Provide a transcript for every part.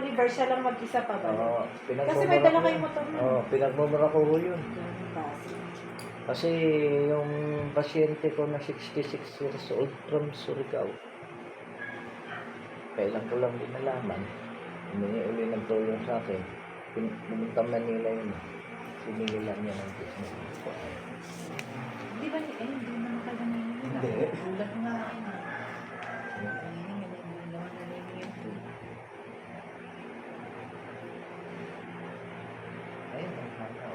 Oliver, siya lang mag-isa pa ba? Oo, Kasi may dala kayong motor na. Oo, pinagmumura ko yun. Kasi yung pasyente ko na 66 years old from Surigao, kailan ko lang din nalaman, humingi uli ng tulong sa akin. Pumunta Manila yun. Sinigilan niya ng business. Di ba, hindi naman kayo naman. Hindi. Ulat nga. Ayun, ang hata.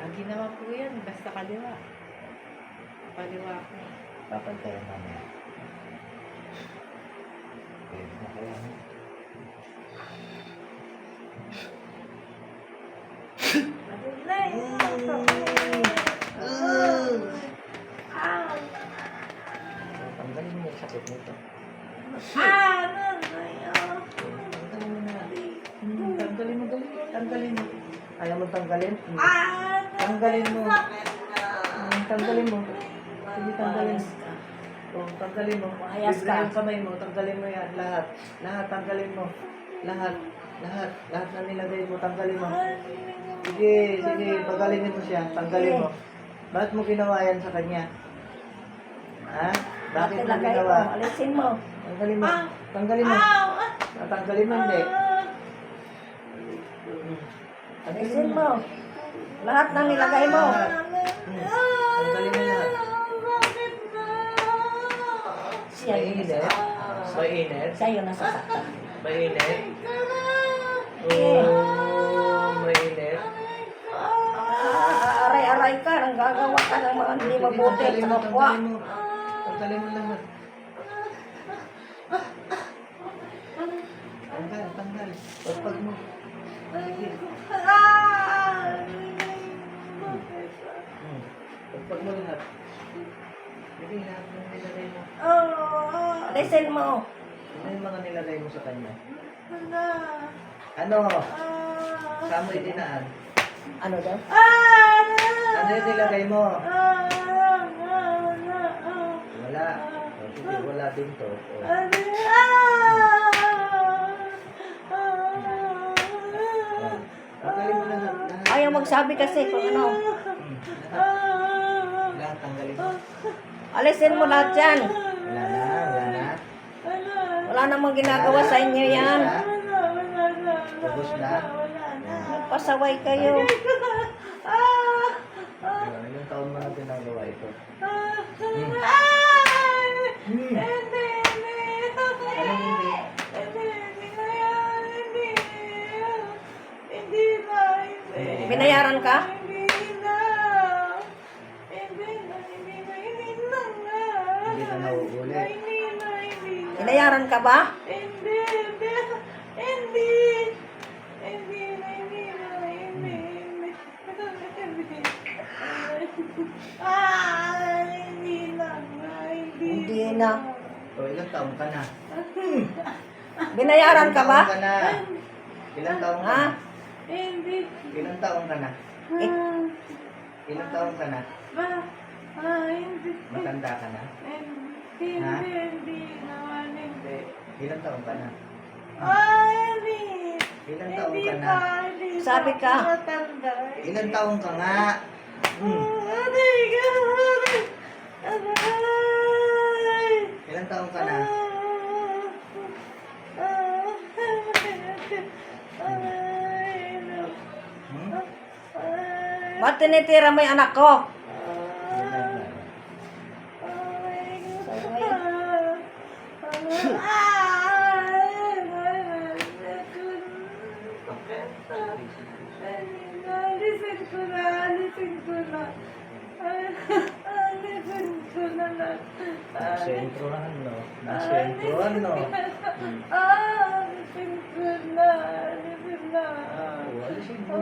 Lagi naman po yan, basta kaliwa. Kaliwa ko. Papantayan namin. Okay, nakaya mo. Tanggalin mo yung sakit nito. Tanggalin mo, tanggalin mo. Ayaw mo tanggalin? Tanggalin mo. Tanggalin mo. Sige, tanggalin mo. Oh, tanggalin mo. Ayas Libre ka. yung kamay mo. Tanggalin mo yan. Lahat. Lahat. Tanggalin mo. Lahat. Lahat. Lahat na nilagay mo. Tanggalin mo. Sige. Sige. Pagalinin mo siya. Tanggalin mo. Bakit mo ginawa yan sa kanya? Ha? Bakit mo ginawa? Alisin mo. Tanggalin mo. Tanggalin mo. Tanggalin mo hindi. Alisin mo. Lahat na nilagay mo. Tanggalin mo lahat. Siya yun. Mainit? Siya yun nasasaktan. Mainit? Oh, mainit. Aray-aray ka. Nang gagawa ka ng mga hindi mabuti sa kapwa. Tanggalin mo lahat. Tanggal. Pagpag mo. Sige. Pagpag mo lahat. Sige, lahat ng nilagay mo. Alisin mo. Ano yung mga nilagay mo sa kanya? Ano? Saan mo itinaan? Ano daw? Ano yung nilagay mo? Wala. O, sige, wala din to. O. Tanggalin mo lahat. Lahat. Ayaw magsabi kasi kung ano. Lahat, tanggalin mo. Alisin mo lahat yan. Wala na, wala na. Wala namang ginagawa sa inyo yan. Ubus na. Pasaway kayo. Ilang taon mo na ginagawa ito? Anong hindi? Binayaran ka? Hindi na nauulit. Binayaran ka ba? Hindi na. O, ilang taon ka na? Binayaran ka ba? Ilang taon ka Ha? na? Ilang taon ka na? Ilang taon ka na? Matanda ka na? Ilang taon ka na? Ilang taon ka na? Sabi ka. Ilang taon ka nga? Ilang taon ka na? Ba't tinitira mo yung anak ko? Nasentruhan, no? Nasentruhan, no? Alisin mo.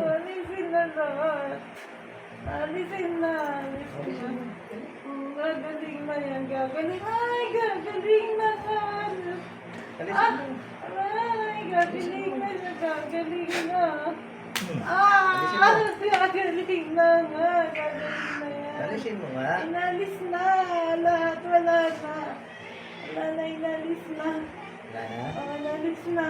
Alisin na. Gagaling na yan. Gagaling. Ay, gagaling na yan. Alisin mo. Ay, gagaling na yan. Gagaling na. Alisin mo. Gagaling na nga. Gagaling na yan. Alisin mo nga. Inalis na. Lahat wala na. Wala na, inalis na. Wala na? Inalis na.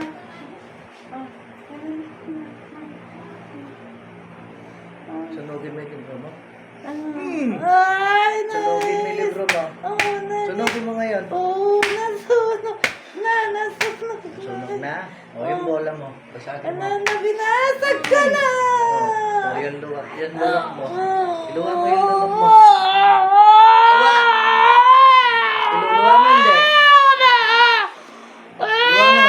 Ay, Sunugin mo yung libro mo. Oo, na. Sunugin mo ngayon. Oo, nasunog. Nasunog. Sunog na. O, yung bola mo. Basahin mo. Binasag ka na. O, yung luwak. Yung luwak mo. Iluwa mo yung luwak mo. Iluluwa mo hindi. Luwa mo.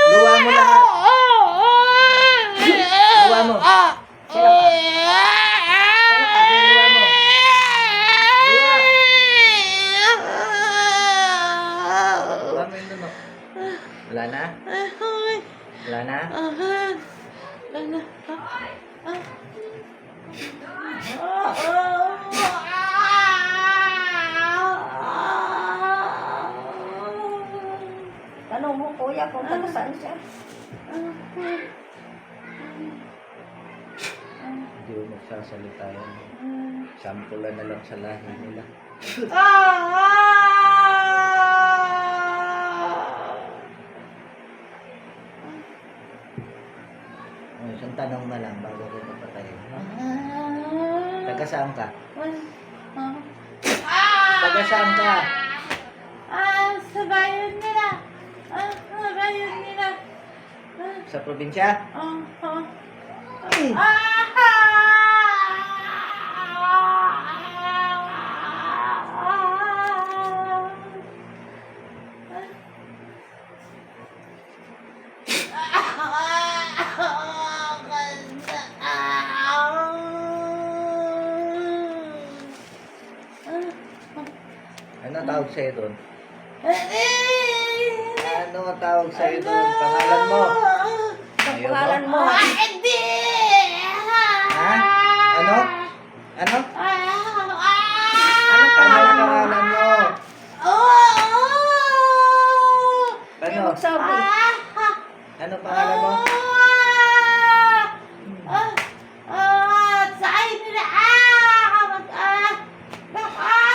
Luwa mo lahat. Luwa mo. Sino pa? Luwa mo. Luwa. Luwa mo yung lunok. Wala na? Wala na? Tanong mo, kuya, kung taga saan siya. Hindi mo magsasalita yan. Sampulan na lang sa lahi nila. O, isang tanong na lang bago ko papatayin. Taga saan ka? Taga saan ka? Sa bayan nila. Sa bayan nila. Sa probinsya? Ano tawag sa'yo doon? Ano ang tawag sa'yo doon? Pangalan mo? Ang pangalan mo. Hindi! Ha? Ano? Ano? Anong Ano pangalan ang mo? pangalan mo? Kaya Ano? magsabi. Ano pangalan mo?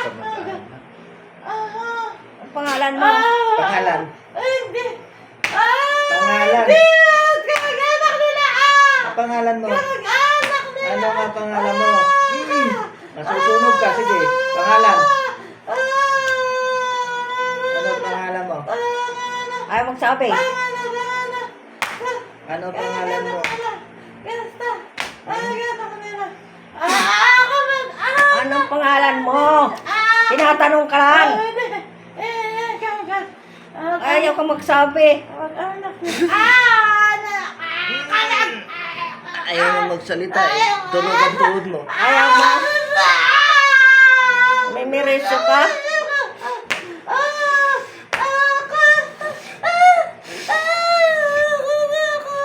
Kamag-anak. Ang pangalan mo. Pangalan. Hindi! Pangalan. Kamag-anak nila! Ang pangalan mo? Kamag-anak nila! Ano ang pangalan mo? Masusunog ka. Sige. Pangalan. Ano ang pangalan mo? Ayaw magsabi. Ano ang pangalan mo? Anong pangalan mo? Tinatanong ka lang. Ayaw ka magsabi. Ayaw mo magsalita eh. Tulog ang tuhod mo. Ayaw mo. May meresyo ka?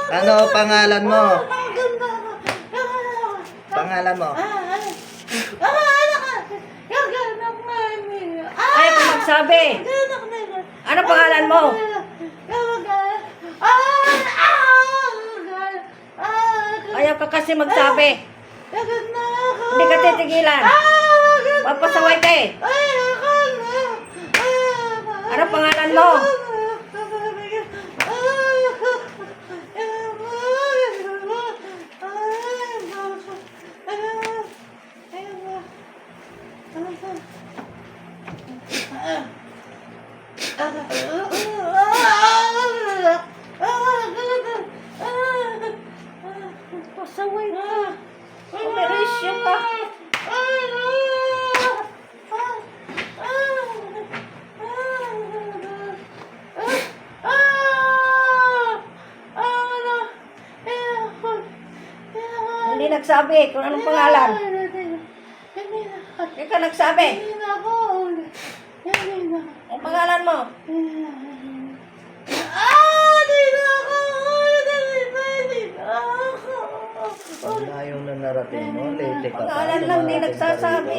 Ano ang pangalan mo? Pangalan mo? Ayaw ka magsabi. Ano pangalan mo? Ayaw ka kasi magsabi. Hindi ka titigilan. Papasaway ka eh. Ano pangalan mo? Pasaway ka. Meresyo ka. Hindi nagsabi kung anong pangalan. Hindi ka nagsabi. Ang pangalan mo? Ayaw na narating mo. Late ka pa. Pangalan lang, hindi nagsasabi.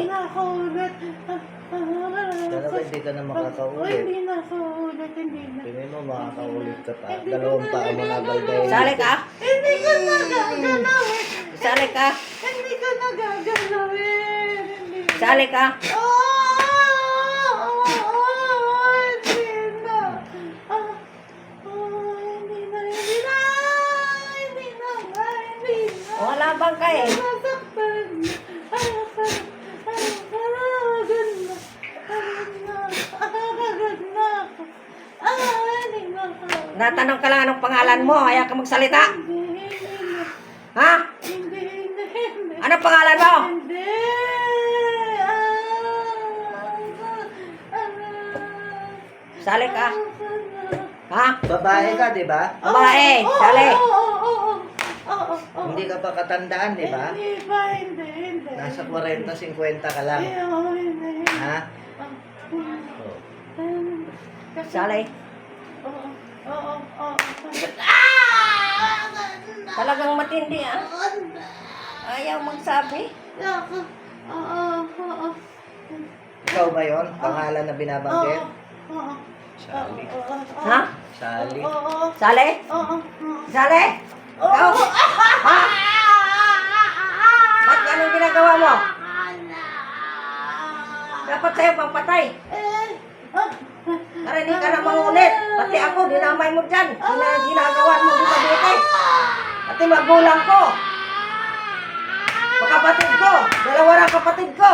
Talaga hindi ka na makakaulit. Hindi na ako ulit, hindi na. Tingin mo makakaulit ka pa. Dalawang paa mo na balday. Sali ka? Hindi ko nagagalawin. Sali ka? Hindi ko nagagalawin. Hindi. Sali ka? Hindi na. Hindi na. Hindi na. Wala bang ka eh? Nasaktan. Natanong ka lang anong pangalan mo, ayaw ka magsalita. Ha? Anong pangalan mo? Sali ka. Ha? Babae ka, di ba? Babae, sali. Hindi ka pa katandaan, di ba? Hindi. Nasa 40-50 ka lang. Ha? Oh. Sali. Talagang matindi ah. Ayaw magsabi. Ikaw ba yon? Pangalan na binabanggit? Sally. Ha? Sally. Sali? Sali? Ikaw? Ha? Ba't anong ginagawa mo? Dapat sa'yo pampatay. Para hindi ka na mangunit. Pati ako, dinamay mo dyan. Ginagawa mo di mabuti. Pati magulang ko. Kapatid ko. Dalawa na kapatid ko.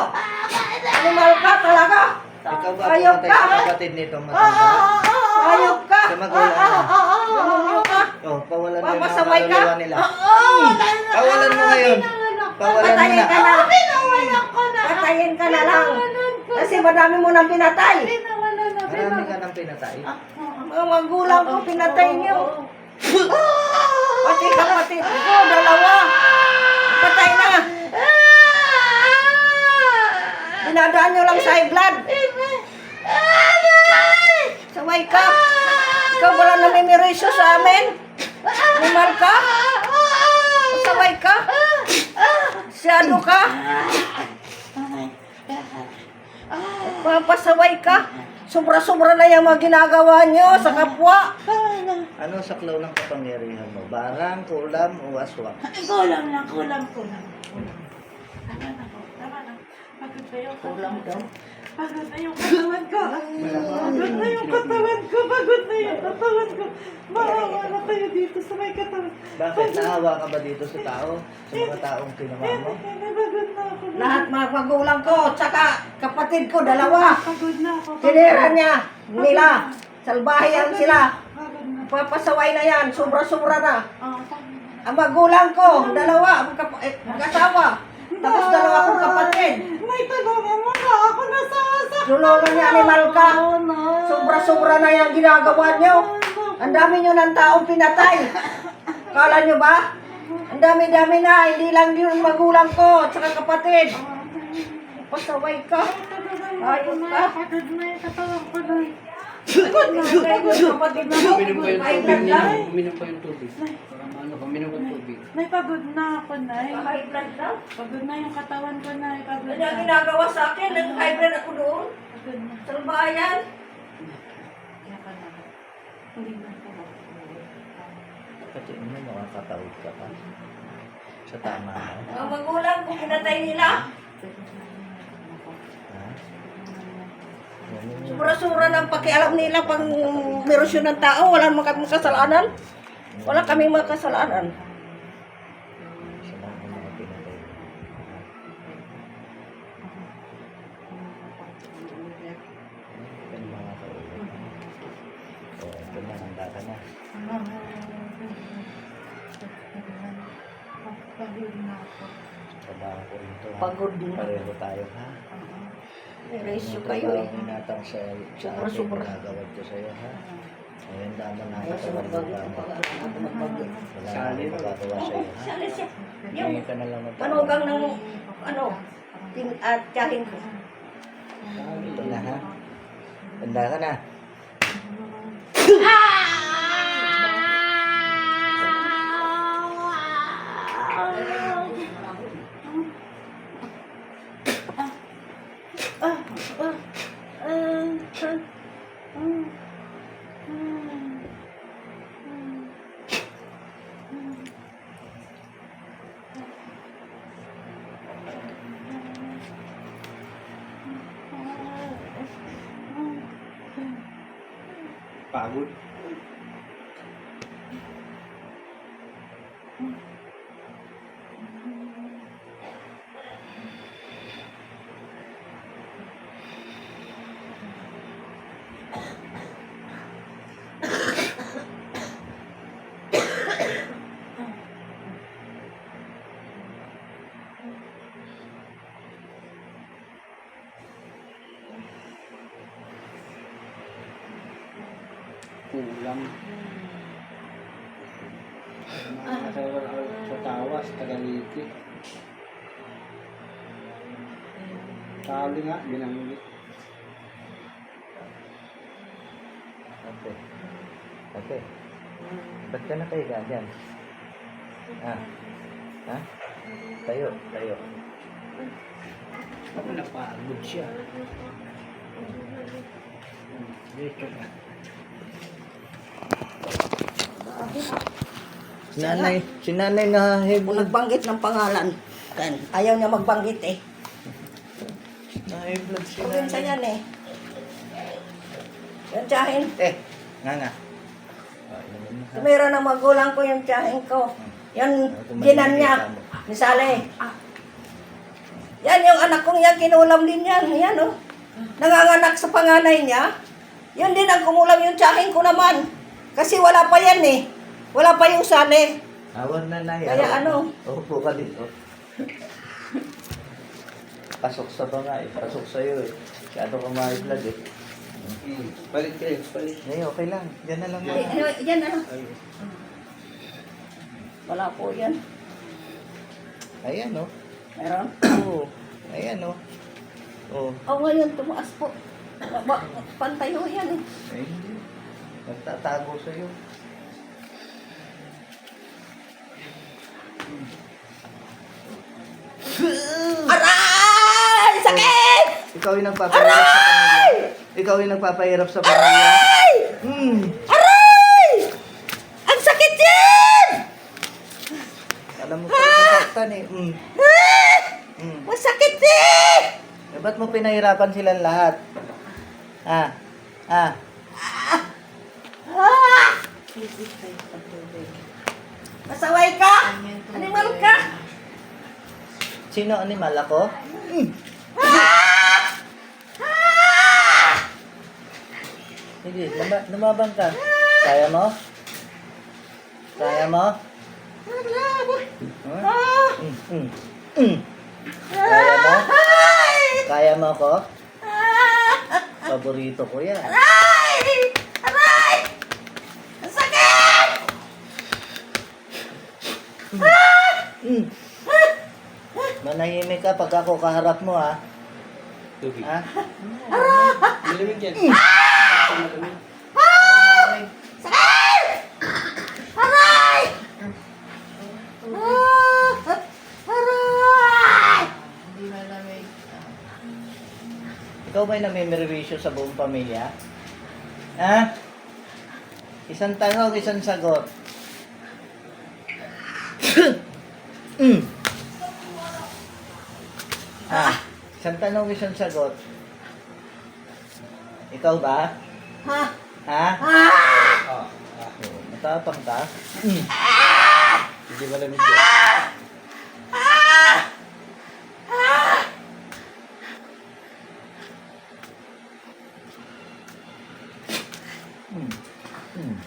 Animal ka talaga. Ikaw ba Ayok pumatay ka. sa kapatid nito matanda? Ayok ka. Sa magulang na. Demonyo ka. Oh, pawalan mo yung mga Papasaway ka. kaluluwa nila. Pawalan mo ngayon. Pawalan mo Patayin na. ka na. Patayin ka na lang. Kasi madami mo nang pinatay. Marami ka nang pinatay. Mga magulang ko pinatay niyo. Pati kapatid ko, dalawa. Patay na. Dinadaan nyo lang sa high blood. Saway ka. Ikaw wala namimirisyo sa amin. Limal ka. Saway ka. Siyado ka. Papasaway ka. Sobra-sobra na yung mga ginagawa nyo sa kapwa. Ano saklaw ng kapangyarihan mo? Barang, kulam, o aswang? Kulang. Tama na. Pagod na yung katawan ko. Maawa na kayo dito sa may katawan. Bakit naawa ka ba dito sa tao? Sa mga taong kinuha mo? Pagod na ako. Lahat mga magulang ko, tsaka kapatid ko, dalawa. Pagod na ako. Tinira niya, nila. Salbahiyan sila. Pagod na. Papasaway na yan, sobra-sobra na. Tama na. Ang magulang ko, dalawa, mag-asawa. Tapos dalawa kong kapatid. May tulungan mo na ako nasasa. Tulungan niya, animal ka. Sobra-sobra na yung ginagawa niyo. Ang dami niyo ng taong pinatay. Kala niyo ba? Ang dami-dami na, hindi lang yun magulang ko, tsaka kapatid. Pasaway ka. Ayos ka. Pagod na yung katawan ko na. Kapatid mo, Uminom pa yung ay tubig niya. lang. Uminom pa yung tubig. Uminom pa yung tubig. Nay, pagod na ako, Nay. High blood lang. Pagod na yung katawan ko, Nay. Pagod Ano ang na. ginagawa sa akin? Nag-high blood ako doon. Pagod na. Salbayan. Kaya ka na. Hindi na ako. Pati mo, makakatawid ka pa. Sa tama mo. Ang magulang ko, pinatay nila. Ha? Yan yun. Sobra-sobra ng pakialam nila pang merosyon ng tao. Wala naman kami kasalanan. Wala kaming mga kasalanan. Sa mga pinatay. Ito yung mga kaulit. O, ito na, handa ka na. Pagod na ako. Trabaho ko rin to. ha? Pagod din. Pareho tayo, ha? Merosyo Yung kayo eh. trabaho hinatang sa akin, Sobra-sobra. ginagawad ko sa'yo, ha? Ngayon, daman na Ayaw kita sa magbago tama. ako magbago. Wala na akong magagawa sa'yo, ha? Sali siya. Yung Hingi ka na lang ng tama. panugang ng ano, at tiyahin ko. Ito na, ha? Handa ka na. Pagod. Sa tawas, tagaliti. Tali nga, binanggit. Ate. Ate. Ba't ka nakahiga dyan? Ah. Ha? Tayo, tayo. Ako napagod siya. Dito na. Si nanay na Kung hibla. nagbanggit ng pangalan, kan, ayaw niya magbanggit eh. Na-hibla si Probinsya nanay. yan eh. Yung tiyahin, Nga. Oh, inumin mo, ha? tumira ng magulang ko yung tiyahin ko. Yan, ginan niya, ni Sale. Yan yung anak kong yan, kinulam din yan. Yan oh. Nanganganak sa panganay niya. Yan din ang kumulam yung tiyahin ko naman. Kasi wala pa yan eh. Wala pa yung Sale. Awag na nay. Kaya ano? Upo ka dito. Pasok sa banga eh. Pasok sa'yo eh. Masyado ka ma-vlog eh. Palit kayo, palit. Ay, okay lang. Diyan na lang. Yan ano? Wala po yan. Ayan oh. Meron? Oo. Ayan oh. Oh. Oh, ngayon tumaas po. Pantay ho yan eh. Ay, hindi. Nagtatago sa'yo. Aray! Sakit! Ikaw yung nagpapahirap sa pamilya. Ikaw yung nagpapahirap sa pamilya. Ay! Hmm. Aray! Ang sakit yan! Alam mo pa nasaktan eh. Hmm. Hmm. Masakit eh! Eh, ba't mo pinahirapan silang lahat? Ah. Ah. Ah! Masaway ka? Animal ka? Sino animal ako? Sige, lumabang ka. Kaya mo? Kaya mo? Huh? Kaya mo? Kaya mo ko? Paborito ko yan. Aray! Aray! Ang sakit! Manahimik ka pag ako kaharap mo ha. Tubig. Ha? Malamig yan. Malamig. Sakit! Aray! Aray! Hindi malamig. Ikaw ba'y namimirwisyo sa buong pamilya? Ha? Isang tanong, isang sagot. Isang tanong, isang sagot. Ikaw ba? Ha? Ha? Ah. Oo, matapang ka? Hindi malamig yan.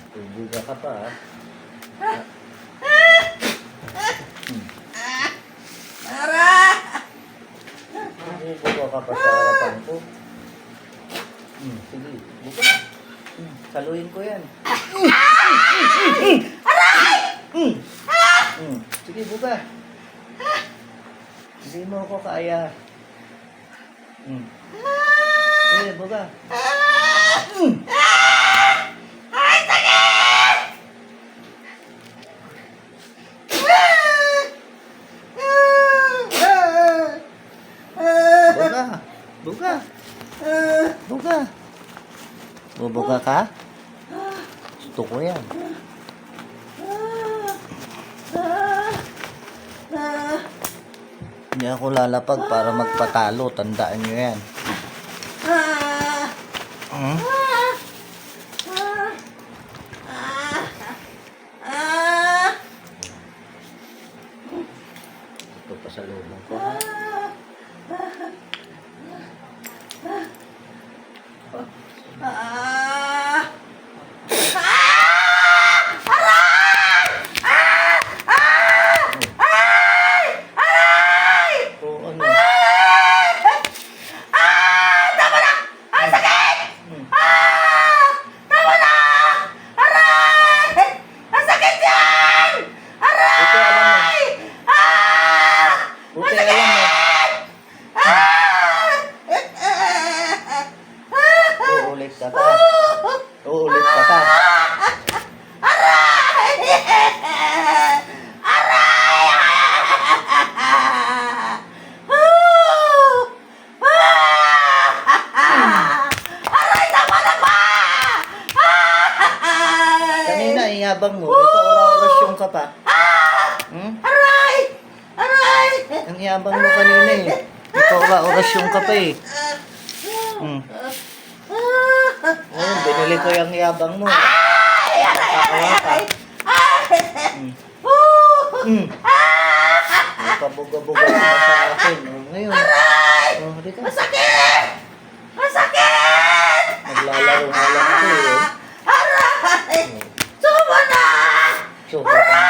Tubuga ka pa ha? Aray! Tubuga ka pa sa harapan ko. Sige, buka. Saluhin ko yan. Aray! Sige, buka. Hindi mo ako kaya. Sige, buka. Ay, sakit! Buka. Buka. Buka. Bubuka ka? Gusto ko yan. Hindi ako lalapag para magpatalo. Tandaan nyo yan. Hmm? Ito pa sa loob ko. O ano? orasyon ka pa? Hmm? Aray! Aray! Ang yabang mo kanina eh. Ikaw ba, orasyon ka pa eh. Hmm. Oh, binili ko yung yabang mo. Ay! Aray! Aray! Aray! Ay! Hmm. Oh! Hmm. Pabuga-buga ka na sa akin. Oh, ngayon. Aray! Oh, halika. Masakit! Masakit! Naglalaro nga lang ako eh. Aray! Sumo na! Suko ka.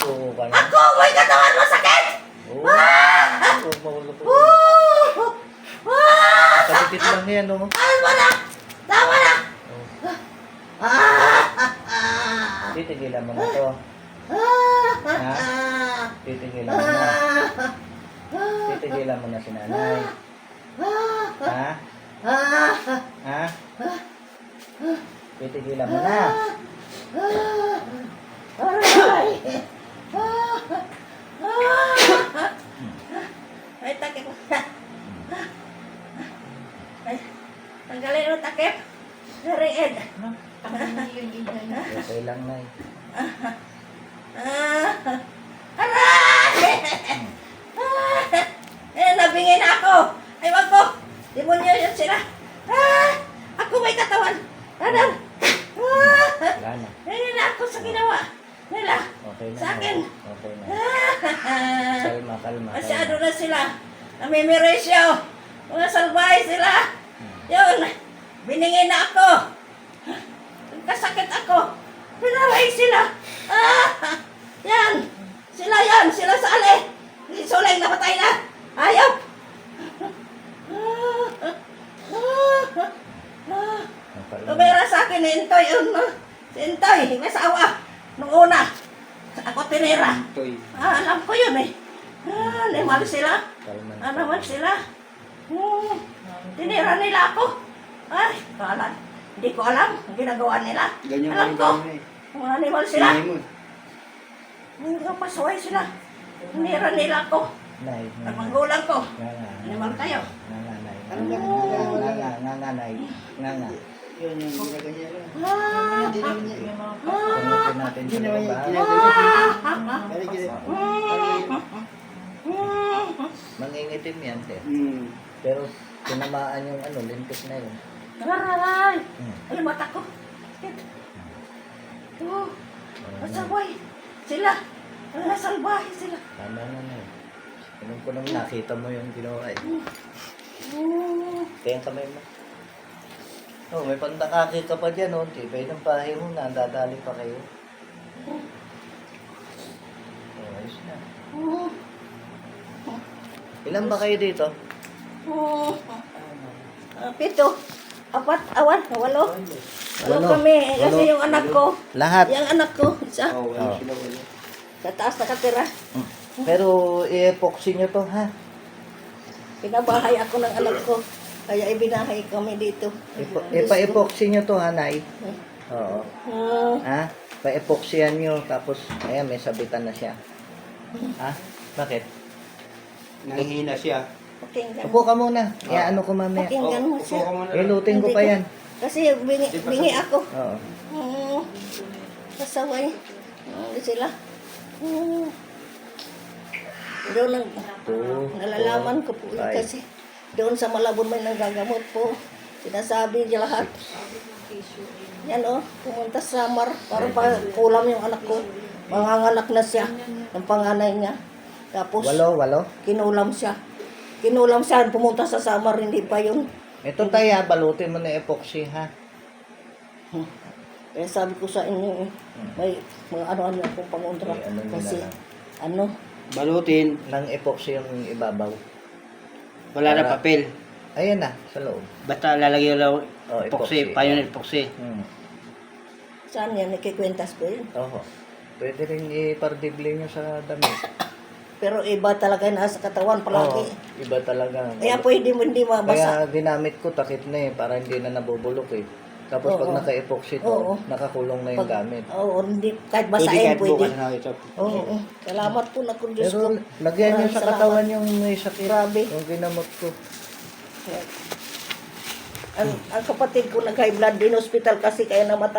Suko ka na. Ako may katawan masakit! Oh, oh, mahulog ko. Kalipit lang yan, oh. Tama na! Tama na! Titigilan mo na to. Ha? Titigilan mo na. Titigilan mo na si nanay. Ha? Ha? Titigilan mo na. Aray! Ay, takip. Ay, tanggalin mo takip. Nariid. Okay lang, nay. Aray! Nabingin ako. Ay, wag ko. Demonyo yun sila. Ako may katawan. Radar. Wala na. Hindi na ako sa ginawa nila. Okay na. Sa akin. Okay na. Kalma, kalma. Masyado na sila. Namimiresyo. Mga salbahe sila. Yun. Biningin na ako. Nagkasakit ako. Pinaway sila. Yan. Sila yan. Sila sa ali. Suling napatay na. Ayop. Tumira sa akin ni Intoy. Si Intoy. May asawa. Nung una. Ako tinira. Toy. Alam ko yun eh. Limal sila. Kalma. Naman sila. Tinira nila ako. Ay, kalan. Hindi ko alam ang ginagawa nila. Ganyan Alam ko. eh. Mga animal sila. Hindi mo. Hindi ko pasuway sila. Tinira nila ako. Nay. Ang magulang ko. Nga nga. Animal kayo. Nga nga, nay. Ano Nga ganun? nga, nga nga, nay. Nga nga. Yun yung ginaganyan lang. Punutin natin sa baba. Mangingitim yan, sir. Pero tinamaan yung ano, lintik na yun. Aray! Ay, mata ko. Masaway. Sila. Nasalbahe sila. Tama na na yun. Anong ko nang nakita mo yung ginawa eh. Kaya ang kamay mo. Oh, may pandakaki ka pa dyan, oh. Tibay ng pahe mo, nadadali pa kayo. Oh, ayos na. Ilan ba kayo dito? 7, 4, 8, 8. Walo kami. Kasi yung anak ko. Lahat. Yung anak ko. Isa. Oo, wala sila wala. Sa taas nakatira. Pero i-epoxy nyo to, ha? Pinabahay ako ng anak ko. Kaya ibinahay kami dito. Ipa-epoxy nyo to, ha, Nay? Oo. Ah, Ha? Pa-epoxyan nyo, tapos, ayan, may sabitan na siya. Ha? Bakit? Nanghihina siya. pakinggan. Upo ka muna. Ano ko mamaya. Pakinggan mo Upo siya. ka muna. Ilutin ko pa yan. Kasi bingi ako. Oo. Pasaway. Sila. Doon lang. Nalalaman ko po yun Five. kasi doon sa Malabon may nanggagamot po. Sinasabi niya lahat. Yan pumunta sa Samar para pa kulam yung anak ko. Manganganak na siya ng panganay niya. Tapos Walo. kinulam siya. Kinulam siya, pumunta sa Samar, hindi pa yun. Ito tayo, balutin mo na epoxy, ha? Kaya sabi ko sa inyo, may mga ano-ano akong pangontra. May ano nyo Kasi, na lang. ano, Balutin. Nang epoxy yung ibabaw. Wala na papel. Ayan na, sa loob. Basta lalagyan lang Oh, epoxy. epoxy. Paano epoxy? saan yan, nakikwentas ko yun. Oo. Pwede rin ipardible nyo sa damit. Pero iba talaga yung nasa katawan palagi. Oo, iba talaga. Kaya pwede mo hindi mabasa. Kaya ginamit ko takip na para hindi na nabubulok eh. Tapos Oo. pag naka-epoxy to, Oo. nakakulong na yung gamit. Oo, hindi, kahit Pwede basahin, kahit pwede. bukas na ito. Oo. Salamat po na kung Diyos Pero ko. lagyan nyo sa Salamat. katawan yung may sakit. Grabe. Yung ginamot ko. Ang kapatid ko nag-high blood din hospital kasi kaya namatay.